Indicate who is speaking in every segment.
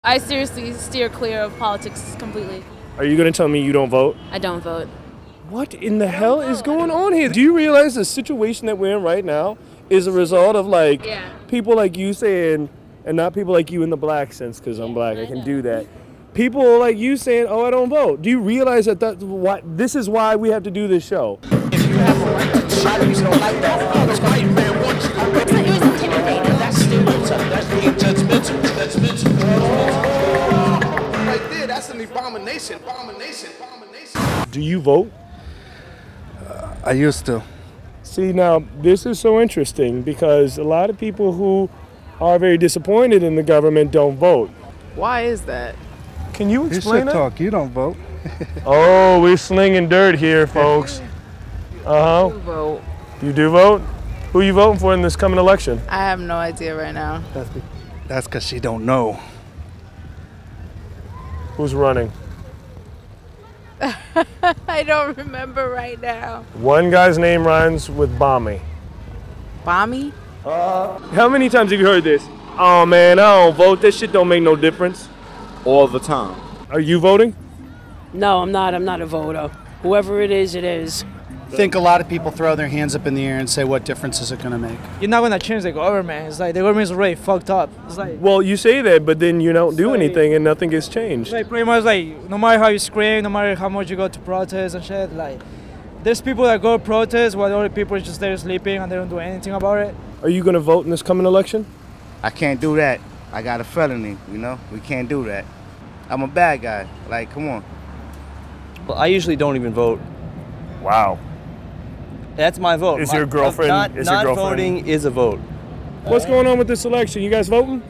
Speaker 1: I seriously steer clear of politics completely.
Speaker 2: Are you going to tell me you don't vote?
Speaker 1: I don't vote.
Speaker 2: What in the hell is going on here? Do you realize the situation that we're in right now is a result of people like you saying, and not people like you in the black sense, because I'm black, I can do that. People like you saying, oh, I don't vote. Do you realize that this is why we have to do this show?
Speaker 3: If you have a right to choose, don't like that. This white man wants you.
Speaker 1: It was intimidating.
Speaker 3: That's StereoTypes. That's being judgmental. That's mental. Right there, that's an abomination. Abomination. Abomination.
Speaker 2: Do you vote?
Speaker 4: I used to.
Speaker 2: See, now, this is so interesting because a lot of people who are very disappointed in the government don't vote.
Speaker 5: Why is that?
Speaker 2: Can you explain
Speaker 4: You should talk. You don't vote.
Speaker 2: Oh, we're slinging dirt here, folks. Uh-huh.
Speaker 5: You vote.
Speaker 2: You do vote? Who are you voting for in this coming election?
Speaker 5: I have no idea right now.
Speaker 4: That's because she don't know.
Speaker 2: Who's running?
Speaker 5: I don't remember right now.
Speaker 2: One guy's name rhymes with Bommy.
Speaker 5: Bommy?
Speaker 2: How many times have you heard this? Oh man, I don't vote. This shit don't make no difference.
Speaker 6: All the time.
Speaker 2: Are you voting?
Speaker 7: No, I'm not. I'm not a voter. Whoever it is, it is.
Speaker 8: I think a lot of people throw their hands up in the air and say, what difference is it going to make?
Speaker 9: You're not going to change the government. It's like the government's already fucked up. It's like,
Speaker 2: well, you say that, but then you don't do anything and nothing gets changed.
Speaker 9: It's like pretty much like no matter how you scream, no matter how much you go to protest and shit, like there's people that go to protest while the other people are just there sleeping and they don't do anything about it.
Speaker 2: Are you going to vote in this coming election?
Speaker 10: I can't do that. I got a felony, you know? We can't do that. I'm a bad guy. Like, come on.
Speaker 6: Well, I usually don't even vote.
Speaker 2: Wow.
Speaker 6: That's my vote.
Speaker 2: Is your girlfriend?
Speaker 6: Not voting is a vote.
Speaker 2: What's going on with this election? You guys voting?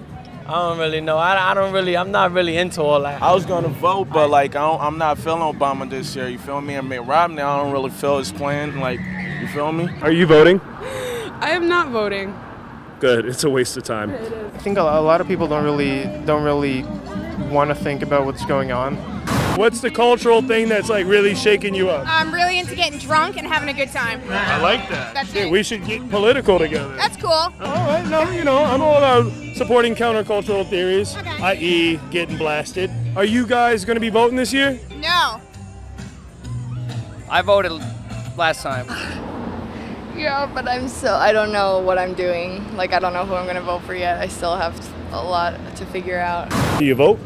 Speaker 11: I don't really know. I'm not really into all that.
Speaker 12: I was gonna vote, but like I'm not feeling Obama this year. You feel me? I mean, Romney, I don't really feel his plan. Like, you feel me?
Speaker 2: Are you voting?
Speaker 13: I am not voting.
Speaker 2: Good. It's a waste of time.
Speaker 14: I think a lot of people don't really want to think about what's going on.
Speaker 2: What's the cultural thing that's like really shaking you up?
Speaker 15: I'm really into getting drunk and having a good time.
Speaker 2: I like that.
Speaker 15: That's it.
Speaker 2: We should get political together.
Speaker 15: That's cool.
Speaker 2: All right, no, you know, I'm all about supporting countercultural theories, i.e. getting blasted. Are you guys going to be voting this year?
Speaker 15: No.
Speaker 16: I voted last time.
Speaker 17: Yeah, but I don't know what I'm doing. Like, I don't know who I'm going to vote for yet. I still have a lot to figure out.
Speaker 2: Do you vote?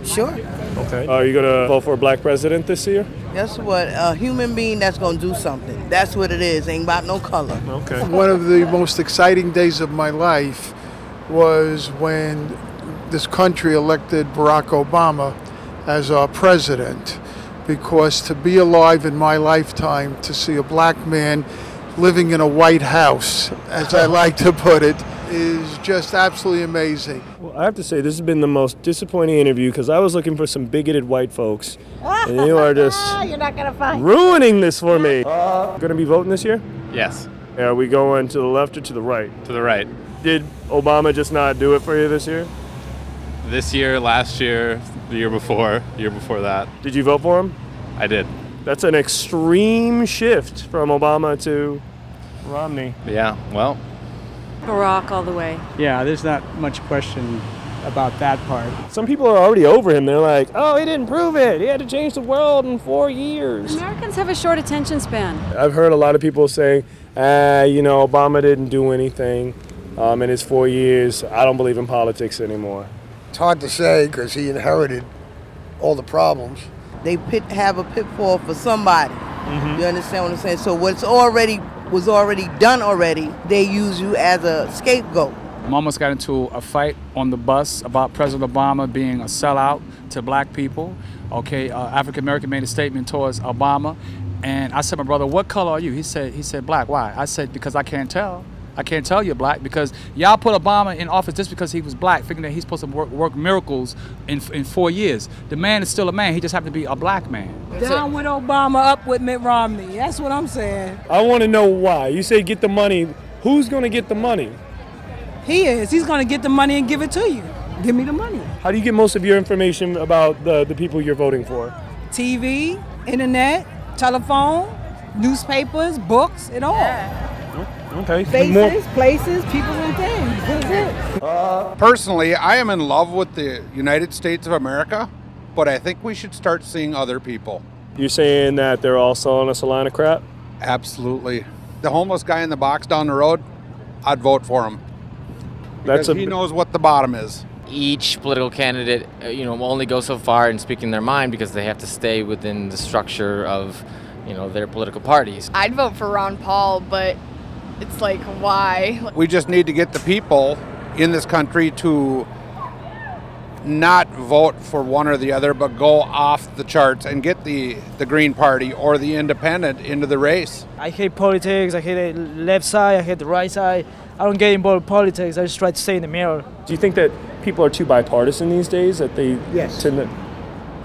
Speaker 18: Sure.
Speaker 2: Okay. Are you going to vote for a black president this year?
Speaker 18: That's what, a human being that's going to do something. That's what it is. Ain't about no color.
Speaker 2: Okay.
Speaker 19: One of the most exciting days of my life was when this country elected Barack Obama as our president. Because to be alive in my lifetime, to see a black man living in a White House, as I like to put it, is just absolutely amazing.
Speaker 2: Well, I have to say, this has been the most disappointing interview because I was looking for some bigoted white folks. And you are just
Speaker 7: You're not gonna find
Speaker 2: ruining this for me. Going to be voting this year?
Speaker 20: Yes.
Speaker 2: Are we going to the left or to the right?
Speaker 20: To the right.
Speaker 2: Did Obama just not do it for you this year?
Speaker 20: This year, last year, the year before that.
Speaker 2: Did you vote for him?
Speaker 20: I did.
Speaker 2: That's an extreme shift from Obama to Romney.
Speaker 20: Yeah, well.
Speaker 7: Barack all the way.
Speaker 9: Yeah, there's not much question about that part.
Speaker 2: Some people are already over him. They're like, oh, he didn't prove it. He had to change the world in 4 years.
Speaker 7: Americans have a short attention span.
Speaker 2: I've heard a lot of people saying, you know, Obama didn't do anything in his 4 years. I don't believe in politics anymore.
Speaker 4: It's hard to say because he inherited all the problems.
Speaker 18: They have a pitfall for somebody. You understand what I'm saying? So what's was already done already, they use you as a scapegoat.
Speaker 5: I almost got into a fight on the bus about President Obama being a sellout to black people. Okay, African American made a statement towards Obama, and I said, my brother, what color are you? He said black. Why? I said, because I can't tell. I can't tell you're black because y'all put Obama in office just because he was black, thinking that he's supposed to work miracles in 4 years. The man is still a man. He just happened to be a black man.
Speaker 7: Down with Obama, up with Mitt Romney. That's what I'm saying.
Speaker 2: I want to know why. You say get the money. Who's going to get the money?
Speaker 7: He is. He's going to get the money and give it to you. Give me the money.
Speaker 2: How do you get most of your information about the people you're voting for?
Speaker 7: TV, internet, telephone, newspapers, books, it all.
Speaker 2: Yeah. Okay.
Speaker 7: Faces, places, people, and things. That's it.
Speaker 21: Personally, I am in love with the United States of America, but I think we should start seeing other people.
Speaker 2: You're saying that they're all selling us a line of crap?
Speaker 21: Absolutely. The homeless guy in the box down the road, I'd vote for him. Because he knows what the bottom is.
Speaker 22: Each political candidate, will only go so far in speaking their mind because they have to stay within the structure of, their political parties.
Speaker 17: I'd vote for Ron Paul, but it's like, why?
Speaker 21: We just need to get the people in this country to not vote for one or the other, but go off the charts and get the Green Party or the Independent into the race.
Speaker 9: I hate politics. I hate the left side. I hate the right side. I don't get involved in politics. I just try to stay in the mirror.
Speaker 2: Do you think that people are too bipartisan these days? That they tend to...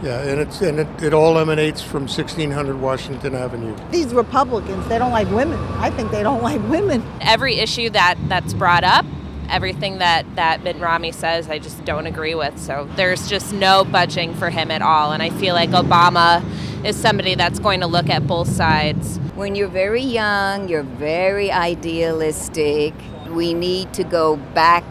Speaker 19: Yeah, and it all emanates from 1600 Washington Avenue.
Speaker 7: These Republicans, they don't like women. I think they don't like women.
Speaker 23: Every issue that's brought up, everything that Mitt Romney says, I just don't agree with. So there's just no budging for him at all. And I feel like Obama is somebody that's going to look at both sides.
Speaker 24: When you're very young, you're very idealistic. We need to go back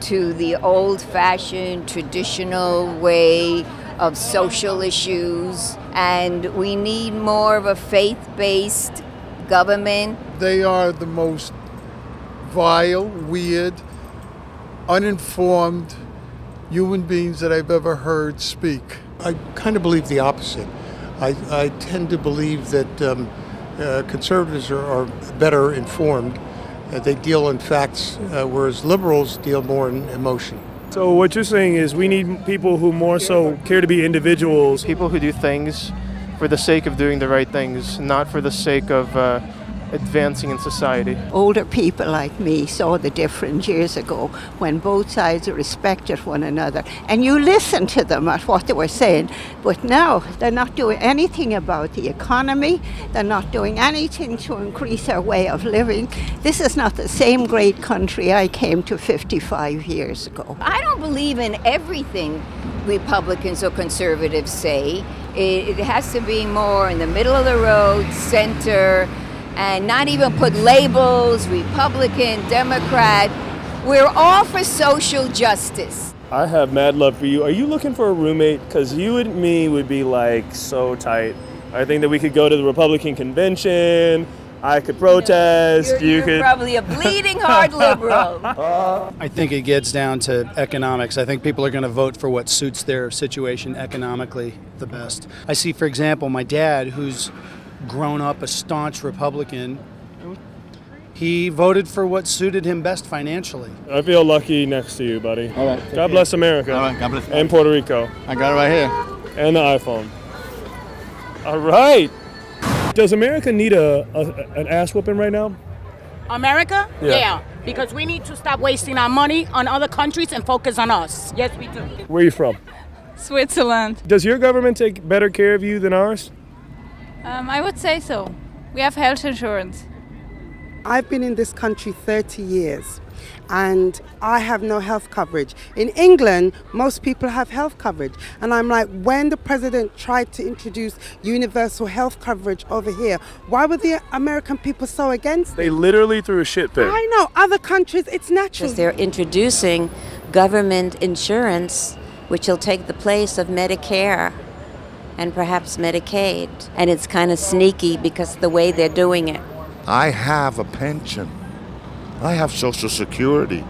Speaker 24: to the old-fashioned, traditional way of social issues, and we need more of a faith-based government.
Speaker 19: They are the most vile, weird, uninformed human beings that I've ever heard speak. I kind of believe the opposite. I tend to believe that conservatives are better informed. They deal in facts, whereas liberals deal more in emotion.
Speaker 2: So what you're saying is we need people who more so care to be individuals.
Speaker 14: People who do things for the sake of doing the right things, not for the sake of advancing in society.
Speaker 25: Older people like me saw the difference years ago when both sides respected one another and you listened to them at what they were saying. But now they're not doing anything about the economy. They're not doing anything to increase our way of living. This is not the same great country I came to 55 years ago.
Speaker 24: I don't believe in everything Republicans or conservatives say. It has to be more in the middle of the road, center, and not even put labels, Republican, Democrat. We're all for social justice.
Speaker 2: I have mad love for you. Are you looking for a roommate? Because you and me would be like so tight. I think that we could go to the Republican convention. I could protest.
Speaker 24: You're probably a bleeding heart liberal.
Speaker 8: I think it gets down to economics. I think people are going to vote for what suits their situation economically the best. I see, for example, my dad, who's grown up a staunch Republican, he voted for what suited him best financially.
Speaker 2: I feel lucky next to you, buddy.
Speaker 8: All right.
Speaker 2: God bless America.
Speaker 8: All right, God bless.
Speaker 2: And Puerto Rico.
Speaker 8: I got it right here.
Speaker 2: And the iPhone. All right. Does America need an ass whooping right now?
Speaker 26: America?
Speaker 2: Yeah.
Speaker 26: Because we need to stop wasting our money on other countries and focus on us. Yes, we do.
Speaker 2: Where are you from?
Speaker 13: Switzerland.
Speaker 2: Does your government take better care of you than ours?
Speaker 13: I would say so. We have health insurance.
Speaker 7: I've been in this country 30 years and I have no health coverage. In England, most people have health coverage. And I'm like, when the president tried to introduce universal health coverage over here, why were the American people so against it?
Speaker 2: They literally threw a shit fit.
Speaker 7: I know, other countries, it's natural.
Speaker 25: Because they're introducing government insurance, which will take the place of Medicare and perhaps Medicaid. And it's kind of sneaky because of the way they're doing it.
Speaker 27: I have a pension. I have Social Security.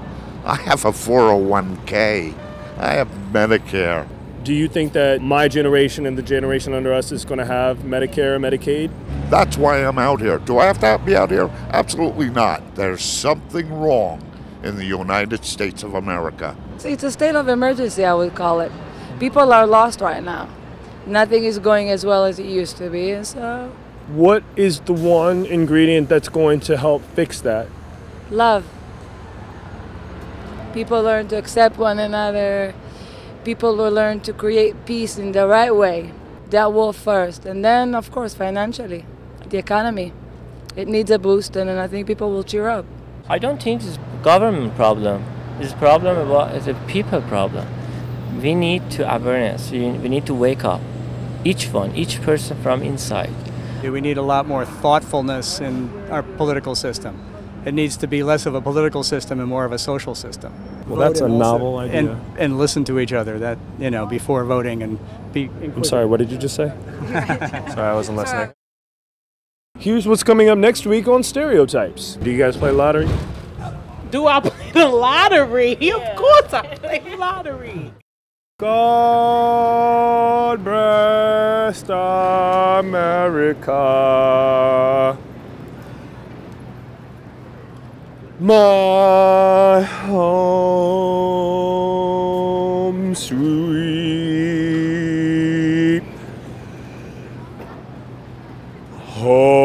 Speaker 27: I have a 401k. I have Medicare.
Speaker 2: Do you think that my generation and the generation under us is going to have Medicare and Medicaid?
Speaker 27: That's why I'm out here. Do I have to be out here? Absolutely not. There's something wrong in the United States of America.
Speaker 28: It's a state of emergency, I would call it. People are lost right now. Nothing is going as well as it used to be, and so...
Speaker 2: What is the one ingredient that's going to help fix that?
Speaker 28: Love. People learn to accept one another. People will learn to create peace in the right way. That will first. And then, of course, financially, the economy. It needs a boost, and then I think people will cheer up.
Speaker 29: I don't think it's a government problem. It's a people problem. We need to awareness. We need to wake up. Each person from inside.
Speaker 8: We need a lot more thoughtfulness in our political system. It needs to be less of a political system and more of a social system.
Speaker 2: Well, that's a novel idea.
Speaker 8: And listen to each other, that, you know, before voting and be inclusive.
Speaker 2: I'm sorry, what did you just say? Sorry, I wasn't listening. Here's what's coming up next week on StereoTypes. Do you guys play lottery?
Speaker 1: Do I play the lottery? Of course I play lottery.
Speaker 2: God bless America, my home sweet home.